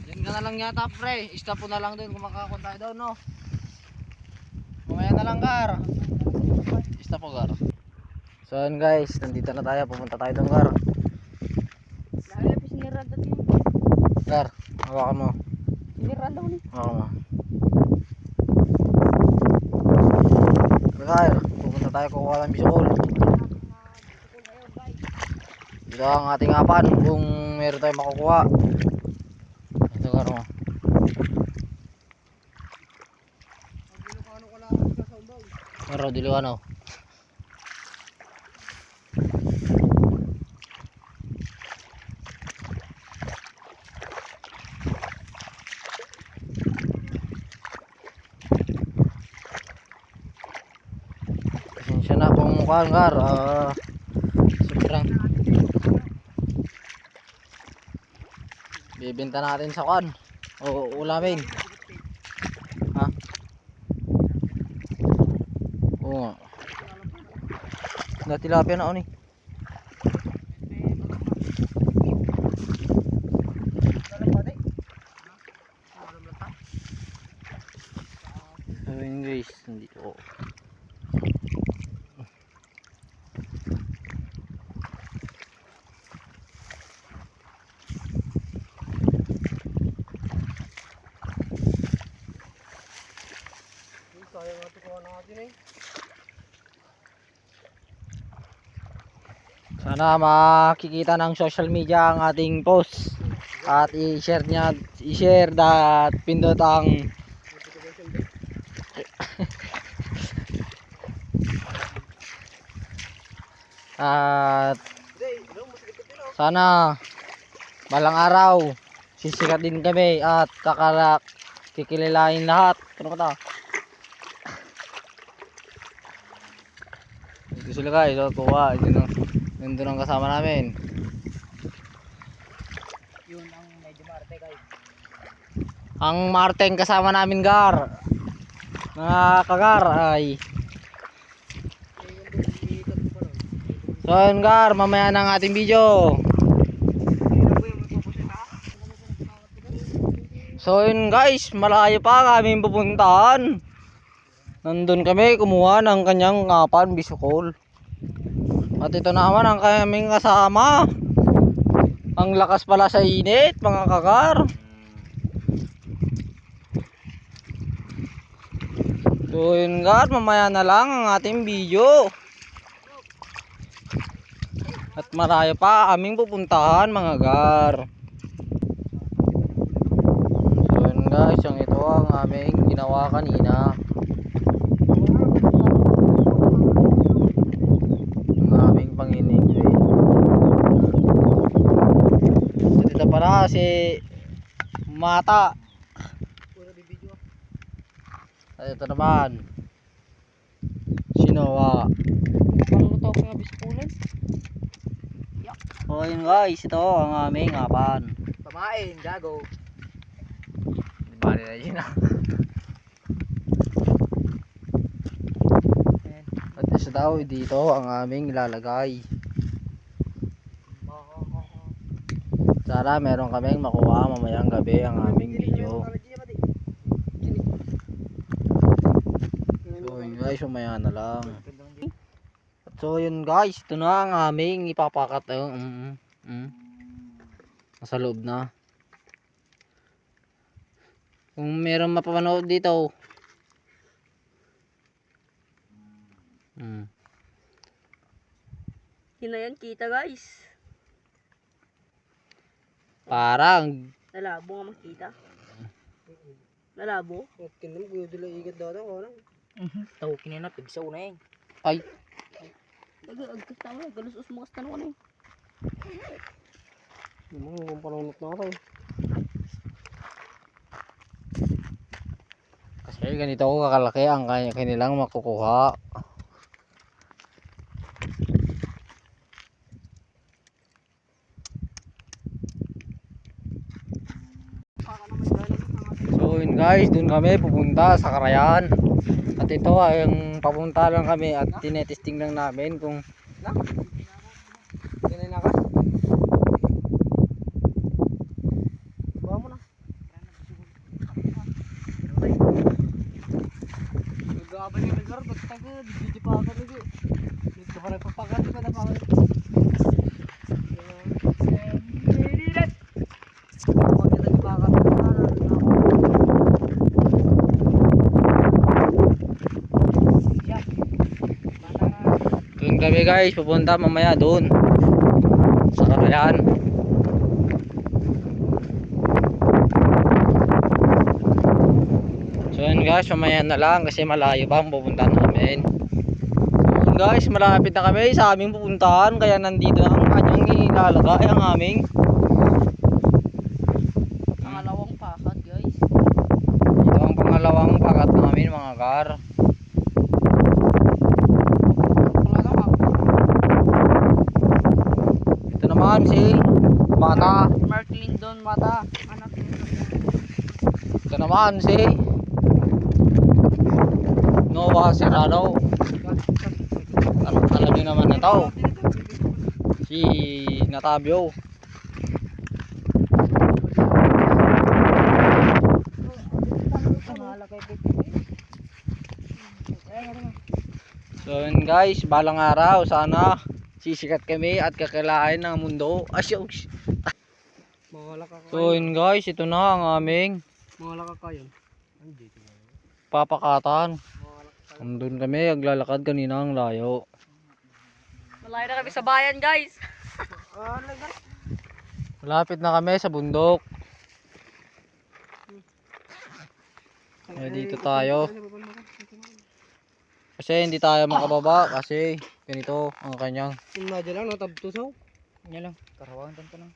Yan ka na lang yata pre. Stop po na lang doon kung makakakon tayo doon no. Mamaya na lang Gar. Stop po Gar. So yun guys, nandito na tayo. Pupunta tayo doon Gar. Gar, hawakan mo. Sinirado ni. Hawakan mo. Gar, pupunta tayo kukuha ng bisukol. Ito ang ating apan kung meron tayong makukuha. Ito Gar mo. Meron diliwano. Pasensya na kung mukhaan Gar. Sobrang bibenta natin sa kwan o ulamin. Ha? Oo nga. Tilapia na ni. So yun guys, nandito. Sana makikita ng social media ang ating post at i-share at pindot ang at sana balang araw sisikat din kami at kikililain lahat. Ano ba ito? Ito sila guys, kuha. Nandun ang kasama namin. Yun ang medyo marte guys. Ang marteng kasama namin Gar. Mga kagar ay. So yun Gar, mamaya ng ating video. So yun guys, malayo pa kami pupuntahan. Nandun kami kumuha ng kanyang ngapan bisukol. At ito naman ang kaming kasama. Ang lakas pala sa init mga kagar. So yun Gar, mamaya na lang ang ating video. At malayo pa aming pupuntahan mga Gar. So yun guys, yung ito ang aming ginawa kanina. Dito pala si Mata. At ito naman si Noah. Paluto ko nga biskulan. So yun guys, ito ang aming apan. Pamain, gago. Bali na yun ah. At isa daw dito ang aming ilalagay. Sana meron kaming makuha mamayang gabi ang aming video. So yun guys, mamaya na lang. At so yun guys, ito na ang aming ipapakat. Nasa loob na. Kung meron mapapanood dito. Yun na yan, kita guys. Parang Nalabo nga makita. Nalabo? Kinam ko dila igat data ko lang. Taw kinina pigsaw na yan. ay Agkas tama, galusos mo kas tanong eh. yung panunot na ako. Kasi ganito ko kakalaki ang kanilang makukuha. So yun guys, dun kami pupunta sa Karayan. At ito ay yung papunta lang kami at tinetesting lang namin kung gar, nagtagod, hindi pa ako nito. Dito pa rin papakat ka na pa. Doon kami guys, pupunta mamaya doon. Sa Karayan. So yun guys, mamaya na lang kasi malayo pa ang pupuntahan namin. So yun guys, malapit na kami sa aming pupuntahan. Kaya nandito na ang kanyang ilalagay ang aming Pangalawang pakat guys. ito ang pangalawang pakat namin mga gar. Ito naman si Mata. Mark Lindon Mata. Anak Ito naman si Noah Serrano. Alam nyo naman na to, si Natabio. So yun guys, balang araw sana sisikat kami at kakilain ng mundo. Asyoks. So yun guys, ito na ang aming Mga kayo. papakatan. Nandun kami, naglalakad kanina ang layo. Malayo na kami sa bayan guys. Malapit na kami sa bundok. Kaya dito tayo. Kasi hindi tayo makababa kasi ganito ang kanyang. Medyo lang, no? Tabtusaw. Yan lang. Karawangan tanto lang.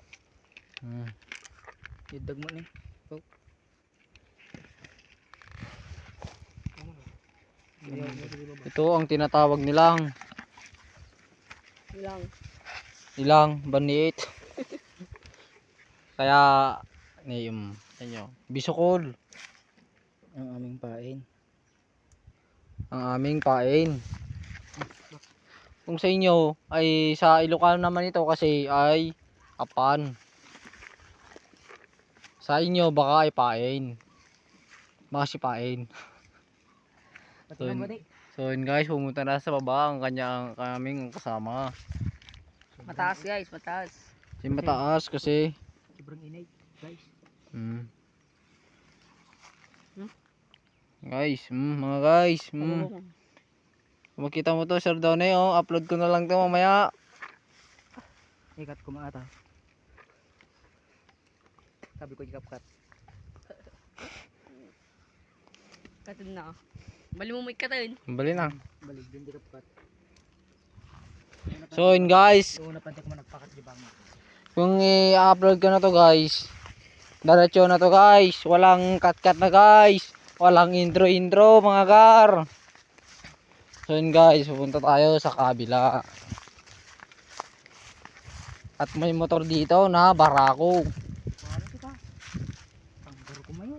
Idag mo ni. Ito ang tinatawag nilang ilang baniit. Kaya inyo bisukol Ang aming pain. ang aming pain. Kung sa inyo ay sa Ilocano naman ito kasi ay apan. Sa inyo baka ay pain. Baka si pain. So yun guys, pumunta na sa baba ang kaming kasama. Mataas guys, mataas. Si mataas kasi Sobrang inay guys. Guys, mga guys, kung makita mo to, Sir Donnie, oh, upload ko na lang to mamaya. Ikat ko maata. Sabi ko ikap-kat. Katin na. Bali mo may katin. Bali na. Balik din ikap-kat. So yun guys, Una pa ko nagpakat di ba mo. kung i-upload ko na to guys, diretso na to guys, walang cut-cut na guys, walang intro-intro mga gar. So yun guys, pupunta tayo sa kabila. At may motor dito na barako. Paano kita? Ang garo ko mayo.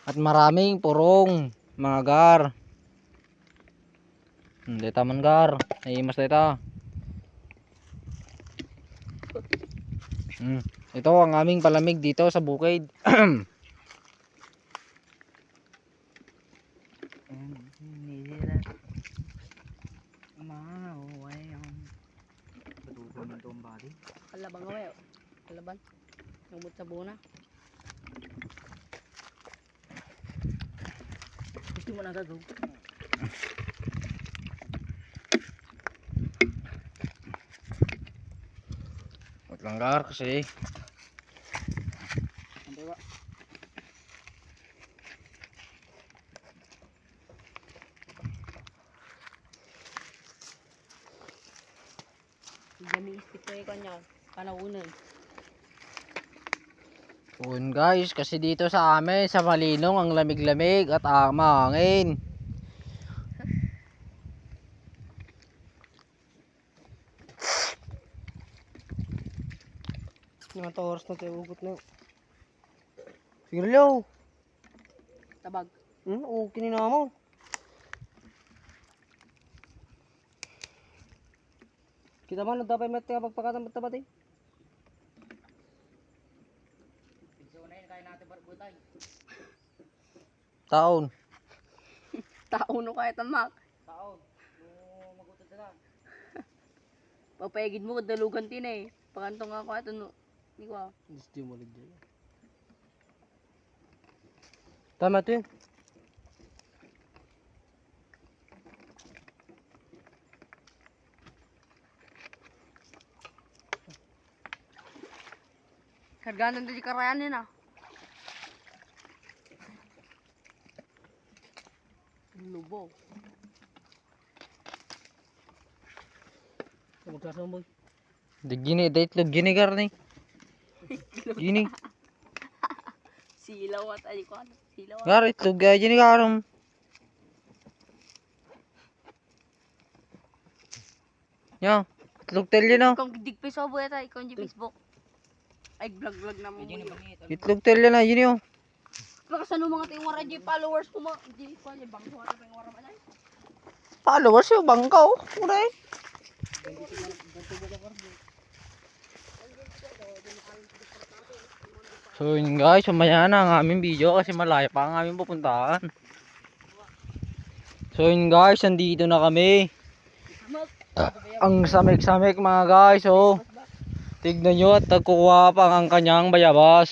At maraming purong mga gar. Hindi taman gar, naiimas na ito. Ito ang aming palamig dito sa bukid. Kalabang away. Kalaban. Nagmut sa buna. Gusto mo na gagaw. Wait lang gar kasi Dami istik ko kanya. Panaunan. yun guys, kasi dito sa amin sa Malinong ang lamig-lamig at mahangin. Mga oras na tayo ugot na. Siguro. Tabag. Okay ni na mo. Kita man dapat may pagpakatan tabat eh. Taon. Tao no kahit amak. Papayagid mo, dalugan tin eh. Pagantong ako ato no. Di ko. Gusto mo rin dyan. Tama to yun. Karganan din karayanin ah. Lubo. Magkasama boy. Di gini, da itlog gini garni. Gini. Silaw at ay ko ano. Silaw at. Gar itlog gaya gini garam. Ya, itlog telyo no. Ikaw digpay sa buhay ta. Ikaw yung Facebook. Ay vlog na mo. Itlog telyo na gini oh. Baka sa mga tayo wara di followers ko mo. Di ko ano bang wara bang wara man ay. Followers yung bangkaw. Uray. So yun guys, sumaya na ang aming video kasi malayo pa ang aming pupuntahan. So yun guys, andito na kami. Ang samik-samik mga guys, oh. Tignan nyo at nagkukuha pa ang kanyang bayabas.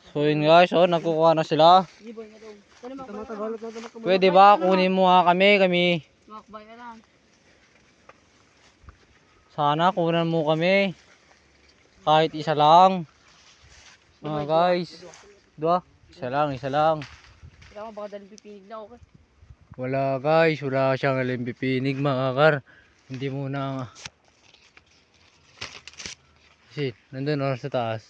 So yun guys, oh, nagkukuha na sila. Pwede ba kunin mo nga kami? Makbay ka lang. Sana kunan mo kami. Kahit isa lang. Mga guys. Dua? Isa lang. Kaya mo baka dalhin pipinig na ako. Wala guys, wala siyang alimpipinig mga kar. Hindi muna. Shit, nandun oras sa taas.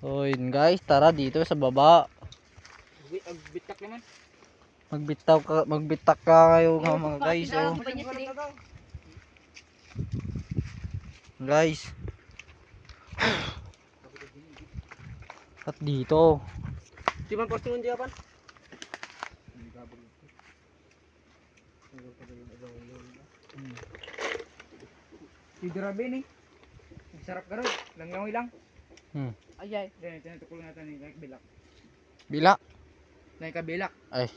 So yun guys, tara dito sa baba. Bitak naman. Magbitak ka kayo mga guys, oh. Guys. At dito. Di man posto nun diyapan? Grabe ni. Sarap ka ron. Langyaw lang. Ayay. Dahil tinatukul natin ni bilak. Bila. Dahil ka bilak. Ay.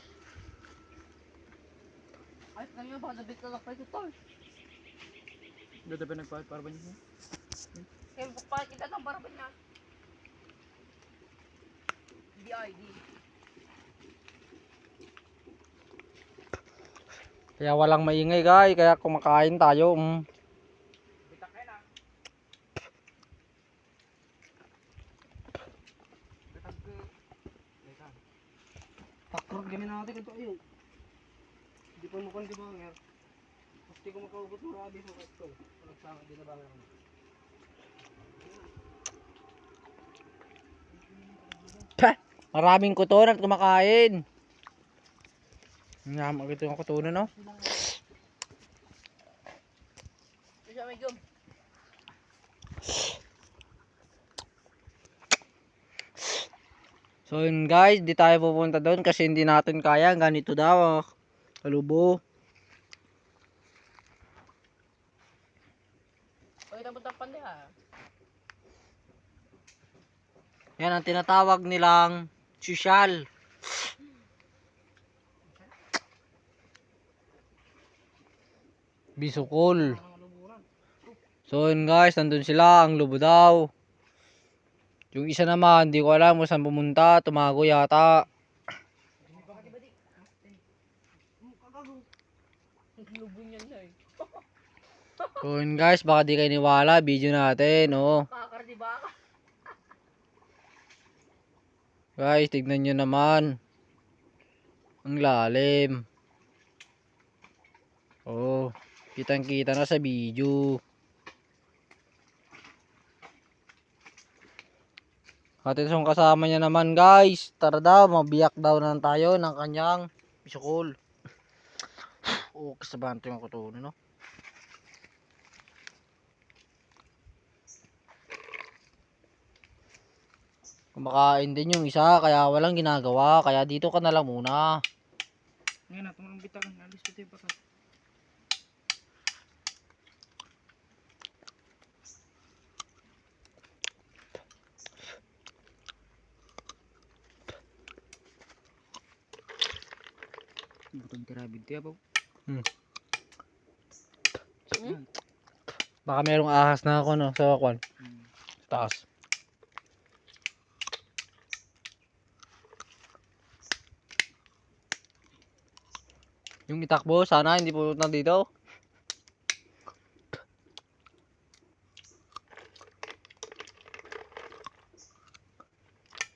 Ay, kanya baka nabit ka lang kayo ito. Dito ba nagpaparban niyo? Kaya bukpalit kita ng baraban na. DID. Kaya walang maingay guys, kaya kumakain tayo. Bitak kayo na. Takrog kami natin ito ayun. Hindi pa mukhang di ba nga. Gusto ko makaugot mo rabi sa ito. Nagsama din na ba nga. Maraming kuton at kumakain. Nga, ito yung kutunan, no? Isa may gum. So yun guys, di tayo pupunta doon kasi hindi natin kaya. Ganito daw, kalubo. Pagkita mo tapan niya. Yan ang tinatawag nilang sosyal. Bisukol. So yun guys, nandun sila, ang lubo daw. Yung isa naman, hindi ko alam kung saan pumunta, tumago yata. Lubo niyan na eh. So yun guys, baka di kayo niwala, video natin, oh. Kakar di ba? Guys, tignan nyo naman. Ang lalim. Oh, kitang kita na sa video. At itong kasama niya naman guys. Tara daw, mabiyak daw na tayo ng kanyang bisukol. Oh, kasabante yung kutuno, no? Kumakain din yung isa, kaya walang ginagawa. Kaya dito ka na lang muna. Ngayon na, tumarang bitakan. Alis ko tayo baka. Grabe tiya po. Baka merong ahas na ako no sa kwan. Taas. Yung itakbo sana hindi pupunta dito.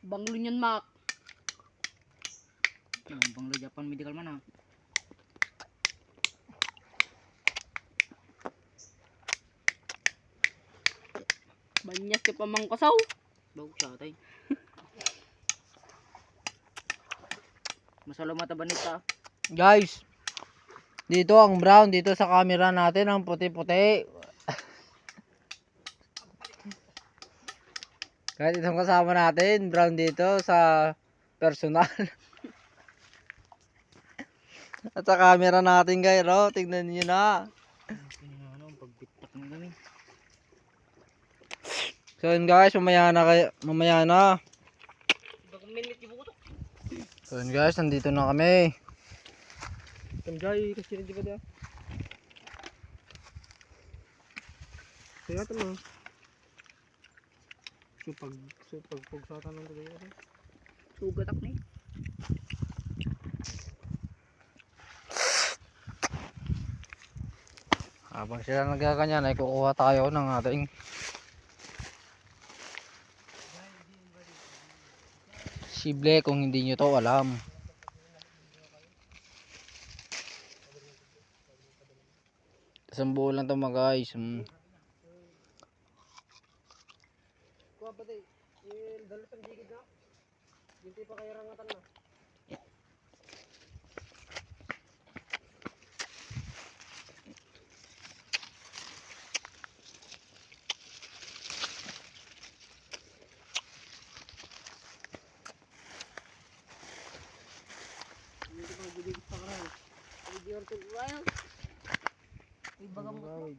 Banglo niyan, Mac. Banglo Japan medical man ah. Banyas ka pa mang kasaw. Bago siya tay. Masalo mata banita. Guys, dito ang brown dito sa camera natin ang puti-puti. Kahit itong kasama natin, brown dito sa personal. At sa camera natin guys, oh, tignan niyo na. Ano, pagbitak ng kami. So yun guys, mamaya na. Bagong minute yung buto. So yun guys, nandito na kami. Tanjay kasi di ba dia? Kaya tama. Supag pugsatan ng tagay. Sugatak ni. Habang sila nagkakanyan ay kukuha tayo ng ating sible kung hindi nyo to alam. Isang buo lang to mga guys. Kuha pa tay. Dalo sa digid na. Hindi pa kaya rangatan na. Hindi pa digid pa kara. Hindi yung tuloy. Ibaga mo.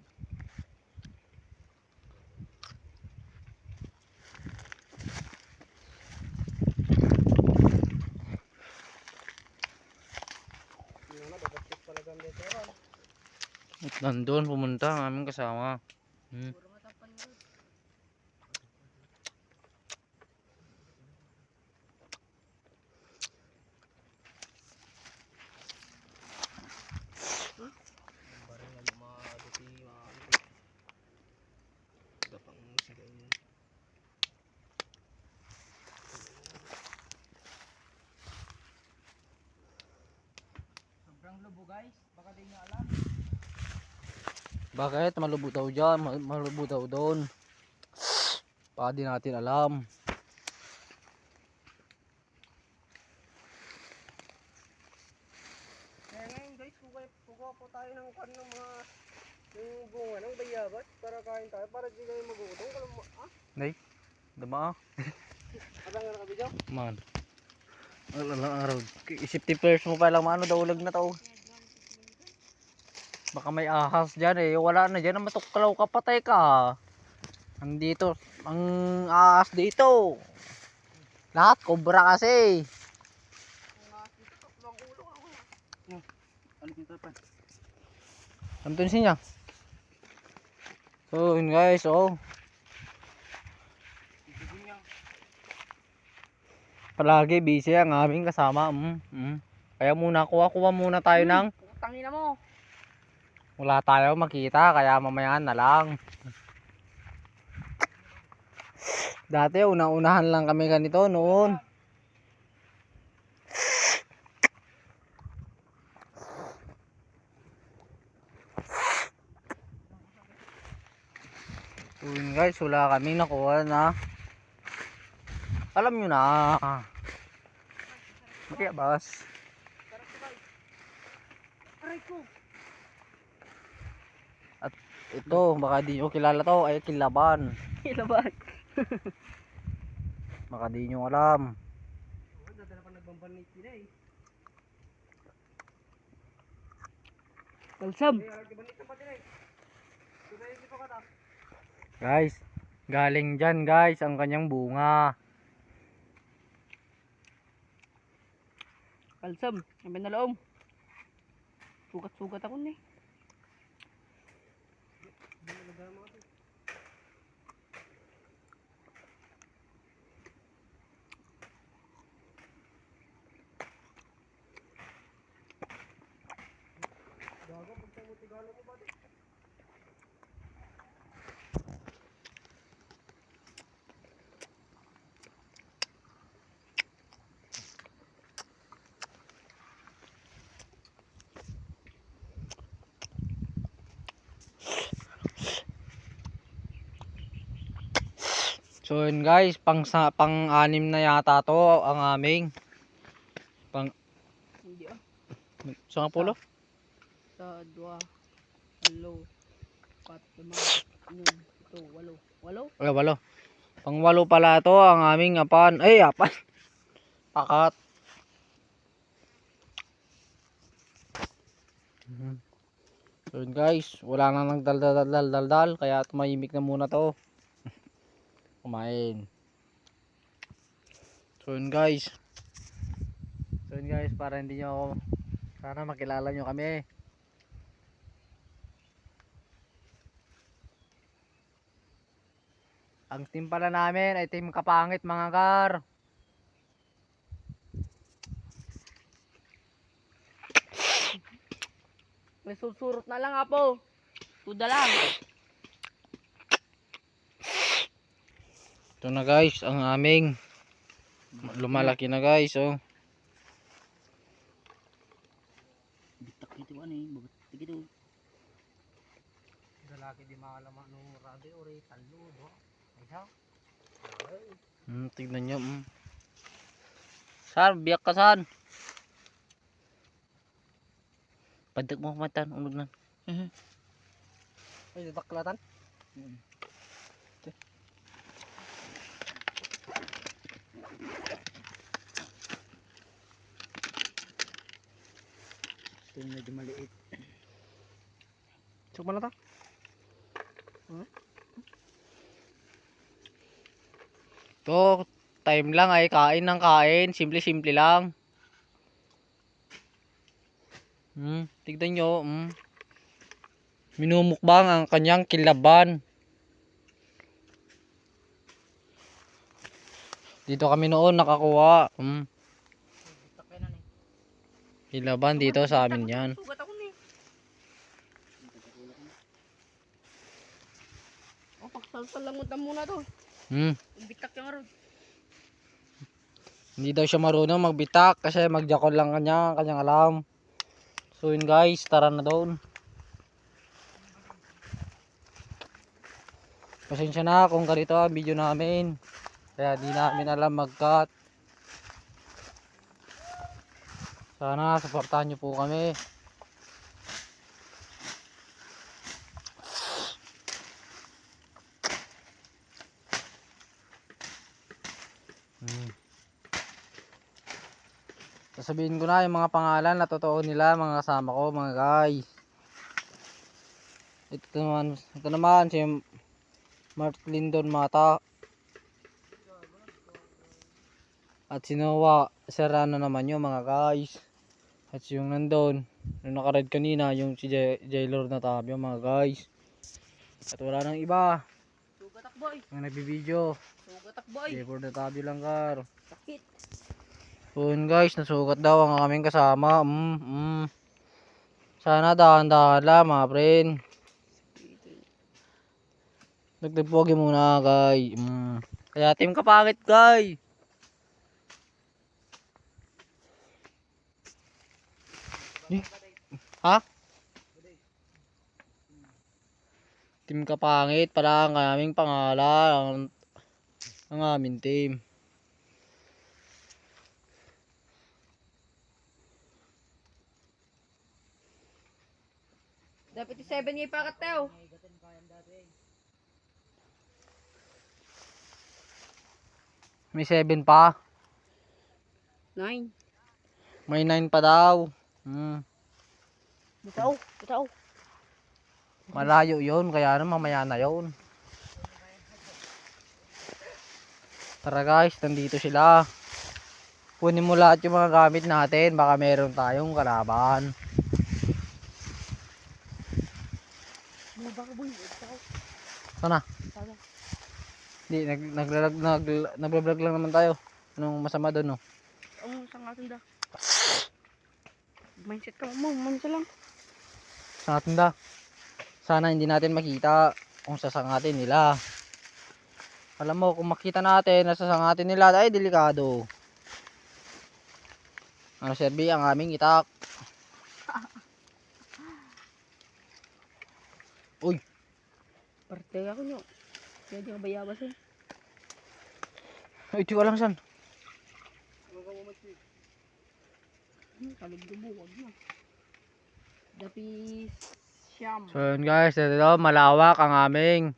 At nandun pumunta ang aming kasama. Puro matapan mo. Sobrang lubo guys, baka di nyo alam. Bakit? Malubo daw dyan, malubo daw doon. Baka di natin alam. Kaya ngayon guys, kukuha po tayo ng kwan ng mga yung bunga ng bayabas para kain tayo para di kayo magutom. Kalam mo, ah? Nay, dama ah. Abang nga nakabidyo? Man. Alang araw. Safety first mo pa lang maano daw ulag na to. Baka may ahas dyan eh. Wala na dyan. Matuklaw ka, patay ka. Andito. Ang ahas dito. Lahat kobra kasi. Ano yung tapan? Antun siya. So yun guys. Oh. Palagi busy ang aming kasama. Kaya muna kuha muna tayo ng Tangina mo. wala tayo makita kaya mamaya na lang. Dati una-unahan lang kami ganito noon. So yun guys, wala kaming nakuha na. Alam nyo na. Makiyabas. At ito, baka di nyo kilala to, ay kilaban. Kilaban. Baka di nyo alam. Dadala pa nagbambanit sila eh. Kalsam. Banit pa din eh. Diba yung dito ka ta? Guys, galing dyan guys ang kanyang bunga. Kalsam. Ang binalaom. Sugat-sugat ako ni. So yun guys, pang-anim na yata to ang aming Hindi ah. sa pulo. Sa 2, 3, 4, 5, 6, 7, 8, 8. Ay, walo. Pang-walo pala to ang aming apan. Ay, apan. Pakat. So yun guys, wala na nang daldal kaya tumahimik na muna to. Kumain. So yun guys. Para hindi nyo ako, sana makilala nyo kami. Ang team pala namin ay team Kapangit mga gar. May susurot na lang apo. Tuda lang. Ito na guys, ang aming lumalaki na guys, oh. Bitak ito ano eh. Bagat ito. Dalaki di makalaman nung rabi ori talo do. Aysa. Tignan nyo. Saan? Biyak ka saan? Padak mo kumatan, unog na. Ay daklatan. Ito yung medyo maliit. Sukma na ta. To, time lang ay kain ng kain. Simple-simple lang. Tignan nyo. Minumukbang ang kanyang kilaban. Dito kami noon nakakuha. Bitak kayo na eh. Kilaban dito sa amin yan. Sugat ako ni. Oh, pagsalsalamutan muna to. Bitak yung arod. Hindi daw siya marunong magbitak kasi magjakon lang kanyang alam. So yun guys, tara na doon. Pasensya na kung ganito ang video namin. Kaya di namin alam mag-cut. Sana supportahan nyo po kami. Sasabihin ko na yung mga pangalan na totoo nila, mga kasama ko, mga guys. Ito naman si Martlin Don Mata. At si Noah Serrano naman yung mga guys. At yung nandun, yung naka-red kanina, yung si Jaylor na tabi yung mga guys. At wala nang iba. Sugatak boy. Yung nagbibideo. Sugatak boy. Jaylor na tabi lang kar. Sakit. So yun guys, nasugat daw ang aming kasama. Sana dahan-dahan lang mga friend. Nagtagpogi muna guys. Kaya team Kapangit guys. Ha? Team Kapangit pala ang aming pangalan. Ang aming team. Dapat 7 yung ipakat tayo. May 7 pa. 9. May 9 pa daw. Bitaw. Bitaw. Malayo yun, kaya naman mamaya na yun. Tara guys, nandito sila. Kunin mo lahat yung mga gamit natin, baka meron tayong kalaban. baka boy. Ito. Sana. Sana. Hindi, nagbablog lang naman tayo. Anong masama doon, no? Ang sang atin da. Mindset ka mo, mindset lang. Sa atin da. Sana hindi natin makita kung sasangatin nila. Alam mo, kung makita natin na sasangatin nila, ay delikado. Ano, Serbi, ang aming itak. Uy, Parte ako nyo. Kaya di ka bayabas eh. ito ka lang san. Kalugdubo, wag na. Dapis siyam. So yun guys, ito malawak ang aming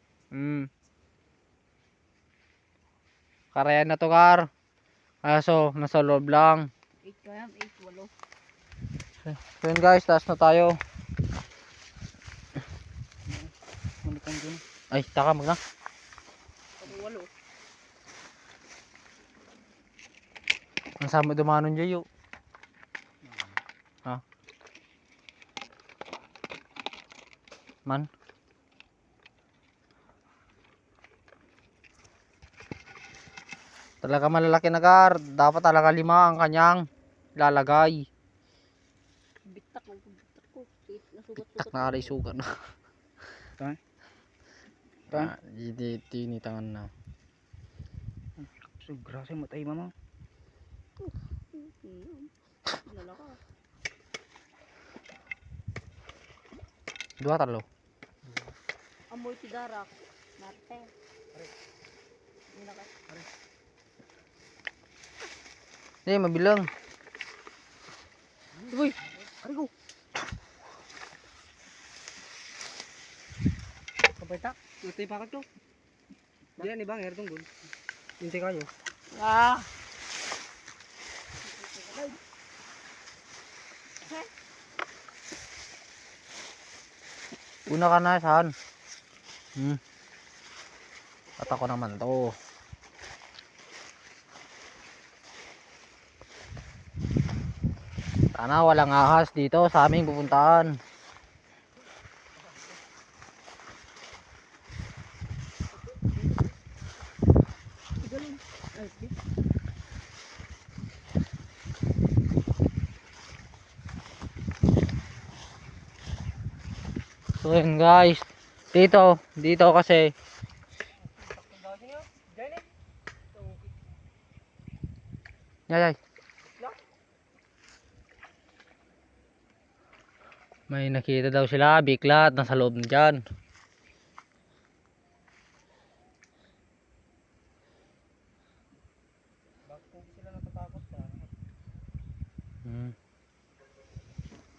karayan na to, Kar. Kaso, nasa loob lang. 8 kaya, 8, 8. So yun guys, taas na tayo. Manikan dun. Ay, taka magna. Pag 8. Ang sama dumanon dyan yun. Ha? Man? Talaga malalaki na, Kar. Dapat talaga 5 ang kanyang lalagay. Bitak ko, bitak ko. Nasugat-sugat. Tak na aray sugat na. Ta? Hindi tinitangan na. So, grasa mo tayo mama. Lalaka. Dua talo. Amoy tidarak. Narte. Hindi na ka. Hindi, mabilang. Uy! Arigo! Kapay ta. Ito yung pakat ko. Diyan ni bang air tunggun. Hintay kayo. Ah! Una ka na, saan? At ako naman to. Sana walang ahas dito sa aming pupuntahan. Galing. Ay, di. So yun guys. Dito kasi Yay. May nakita daw sila, bigla at nasa loob na dyan. Bakit hindi sila natatakot sa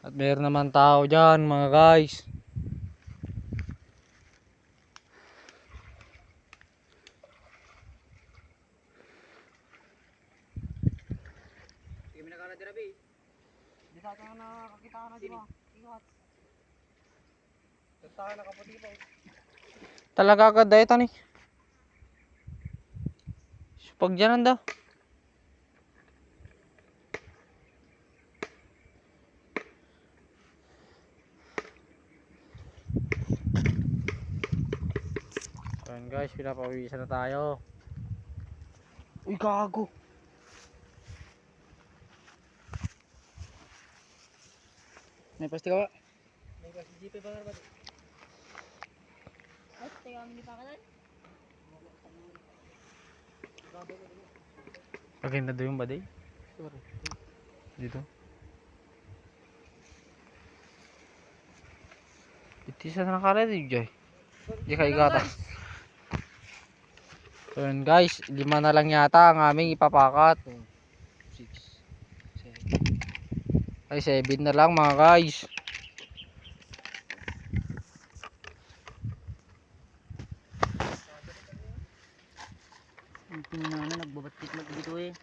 At meron naman tao dyan mga guys. Sige, minakala dira bi. Di sa atin na nakakita ka na di ba? Ingat. Tatahan na kapatid pa. Talaga agad dahil tani. Pag dyan daw. Ayan guys, pinapawisan na tayo. Uy, gago. May pasti ka ba? May pasti jeep ba ba? Ay, tayo kami ni Pakanan. Paganda doon yung baday. Dito. Iti sa nakara dito Joy. Di kay gata. So yun guys, 5 na lang yata ang aming ipapakat. 6, 7. Ay 7 na lang mga guys. Ang pinana nagbabatik mag dito eh.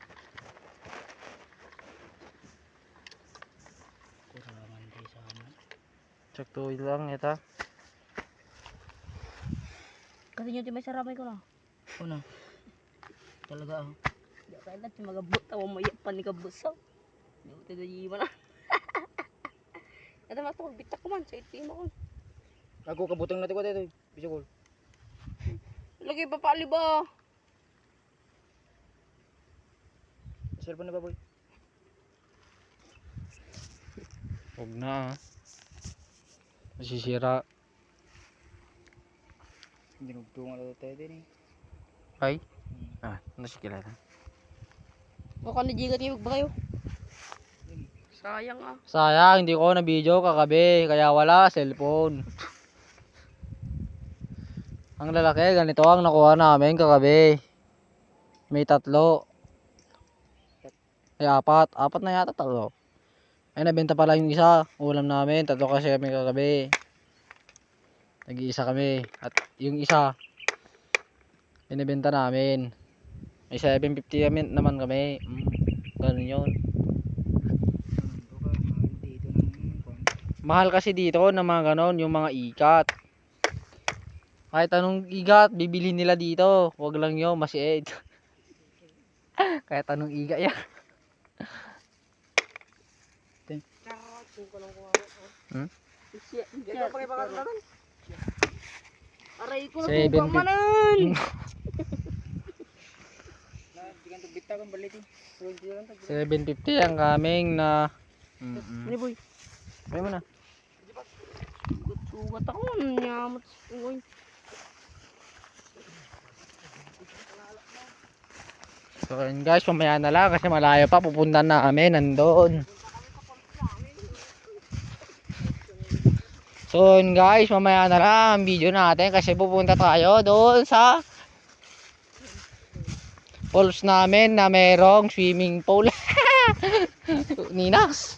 Kurangan tayo sa ano. Sakto lang ita. Kasi nyo di may saramay ko na. Una. Talaga ah. Di ka ilan, si magabot. Tawa mo yan, panigabusaw. Di ko tayo na. Ito mas ako, bitak ko man, sa itim ako. Ako kabutang natin ko dito. Bisikol. Lagi pa pali ba? Cellphone na ba boy? Huwag na. Masisira. Hindi nagtungan na tayo din Ay? Nasikilala. Baka na-jigat kayo ba kayo? Sayang ah. Sayang, hindi ko na video kagabi. Kaya wala, cellphone. Ang lalaki, ganito ang nakuha namin kagabi. May 3. Ay 4. 4 na yata, 3. Ay nabenta pala yung isa. Ulam namin, 3 kasi kami kagabi. Nag-iisa kami. At yung isa, binibenta namin. May 750 naman kami. Ganun yun. Mahal kasi dito ng mga ganon, yung mga ikat. Kahit anong igat, bibili nila dito. Wag lang yun, masiid. Kahit anong iga yan. Hmm? Ito pa kayo pakakalaman. Aray ko na 750. suga manan. Ganto bita kan balit eh. 750 ang kaming na... Ano boy? Ay mo na. Sugat ako. Nyamot. Uy. So yun guys, mamaya na lang kasi malayo pa. Pupunta na kami, nandun. So yun guys, mamaya na lang ang video natin kasi pupunta tayo doon sa falls namin na merong swimming pool. Ninas.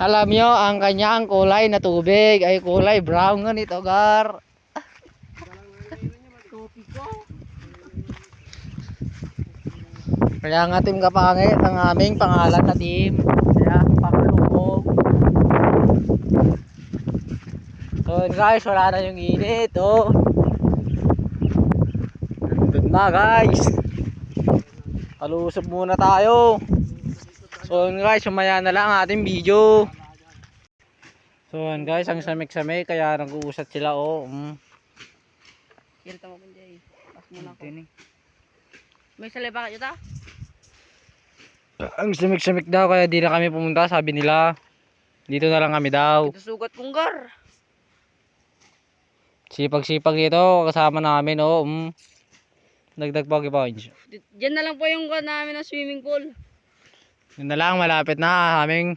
Alam nyo, ang kanyang kulay na tubig ay kulay brown ganito gar. Kaya nga team kapangit ang aming pangalan na team. Kaya pakalubog. So yun guys, wala na yung init. Oh. Nandun na guys. Palusog muna tayo. So yun guys, sumaya na lang ang ating video. So yun guys, ang samik-samik kaya nag-uusat sila. Oh. Kirita mo kung jay. Pas muna ako. May salay ba kayo ta? Ang samik-samik daw kaya di na kami pumunta, sabi nila. Dito na lang kami daw. Ito sugat kong gar. Sipag-sipag dito kasama namin. Oh. Dagdag points. Diyan na lang po yung kuha namin ng swimming pool. Yun na lang, malapit na aming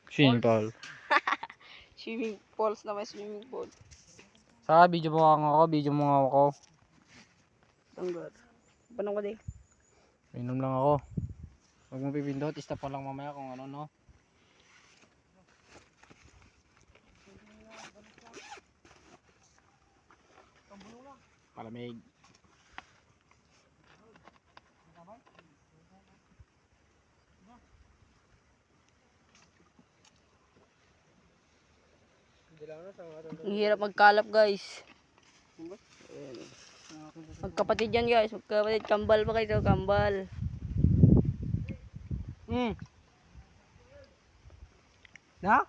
swimming pool. Swimming pools na may swimming pool. Sa video mo nga ako. Tanggal. Panong ko di? Inom lang ako. Huwag mo pipindot, stop pa lang mamaya kung ano no. Palamig. Ang hirap magkalap guys. Magkapatid yan guys. Magkapatid. Kambal pa kayo. Kambal. Na?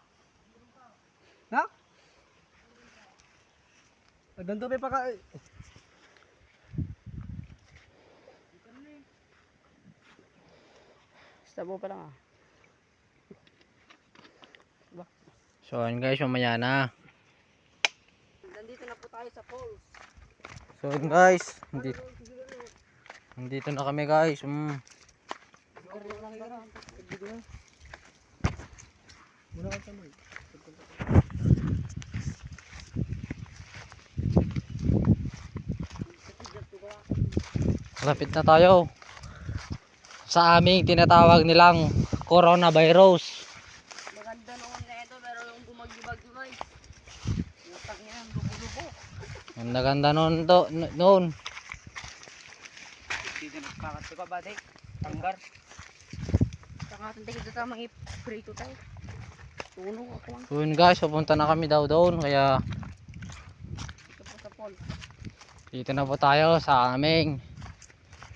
Na? Ganto pa ka. Stabo pa lang ah. So yun guys, mamaya na. Nandito na po tayo sa falls. So yun guys, nandito na kami guys. Lapit na tayo sa aming tinatawag nilang coronavirus. Maganda noon na ito pero yung bumagyo-bagyo guys. Yung tangin ang lubo-lubo. Ang ganda noon. Dito nagkakat pa ba day? Tanggar. Tangatin tayo dito tamang i-prito tayo. Tunog ako lang. So yun guys, pupunta na kami daw doon. Kaya Dito po sa falls. dito na po tayo sa aming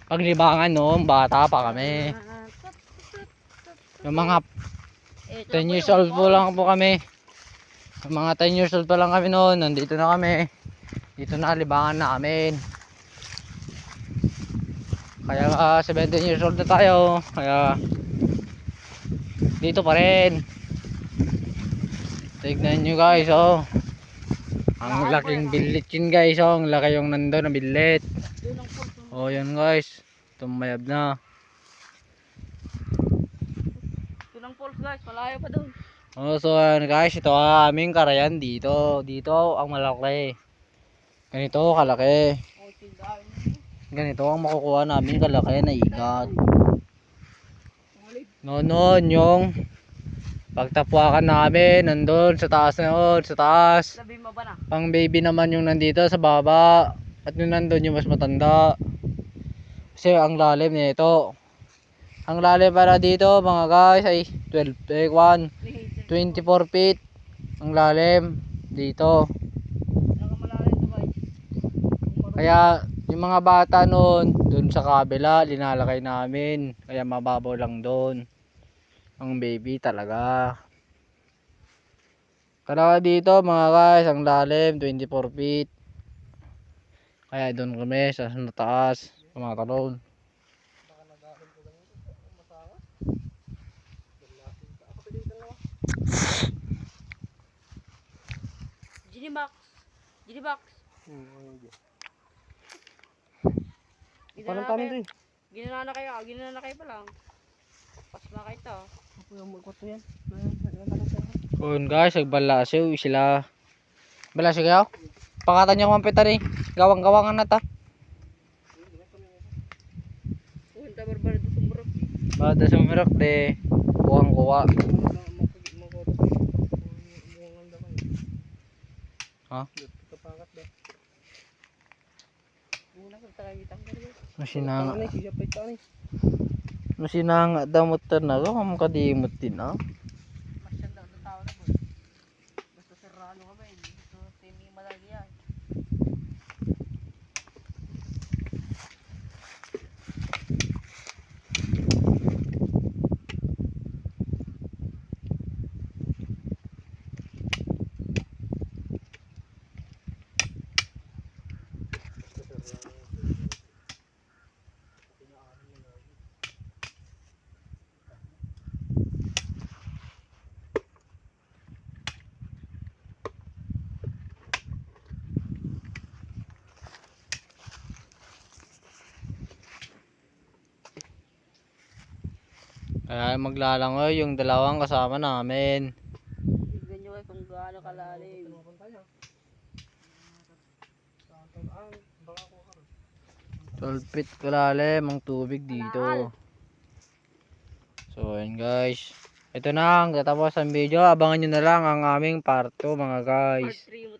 paglibangan noon. Bata pa kami. Yung mga Eh, 10 years old po lang po kami. Yung mga 10 years old pa lang kami noon, nandito na kami. Dito na libangan namin. Kaya 17 years old na tayo. Kaya dito pa rin. Tignan nyo guys, oh. Ang laking billit yun guys, oh. Ang laki yung nandun na billit. Doon ang pulse. Oh, yan guys. Tumayab na. Doon ang pulse guys, malayo pa doon. Oh, so yan guys, ito ang aming karayan dito. Dito ang malaki. Ganito kalaki. Oh, tindahan. Ganito ang makukuha namin kalaki na igat. Noon yung pagtapuakan namin nandun sa taas na yun, sa taas. Labi mo ba na? Pang baby naman yung nandito sa baba. At yung nandun yung mas matanda. Kasi ang lalim nito. Ang lalim para dito mga guys ay 24 feet. Ang lalim dito. Nakamalalim to guys. Kaya yung mga bata noon doon sa kabila linalakay namin. Kaya mababaw lang doon. Ang baby talaga. Kaya dito mga guys ang lalim 24 feet. Kaya doon kami sa taas tumatalon. Ginibox. Ginibox. Parang tanin to eh. Ginana na kayo pa lang. Pas na kayo to. Ako yung magkwato yan. Yun guys, nagbalasiw sila. Balasiw kayo? Pakatan nyo kumampitan eh. Gawang-gawangan na ta. Punta barbar do sumbrok. Bada sumirok de. Kuwang-kuwa. Ha? Kapakat ba? Muna sa tayo bitanggal guys. Masinanga. Tangan eh, sisapay tangan eh. Masinanga damot na ko. Makadimot din ah. Masyanda sa tao na boy. Basta serrano ka ba eh. Gusto timi malagi yan. Kaya maglalangoy yung dalawang kasama namin. Tignan nyo kayo kung gaano kalalim. 12 feet kalalim ang tubig dito. So yun guys. Ito na ang tatapos ang video. Abangan nyo na lang ang aming part 2 mga guys. Part 3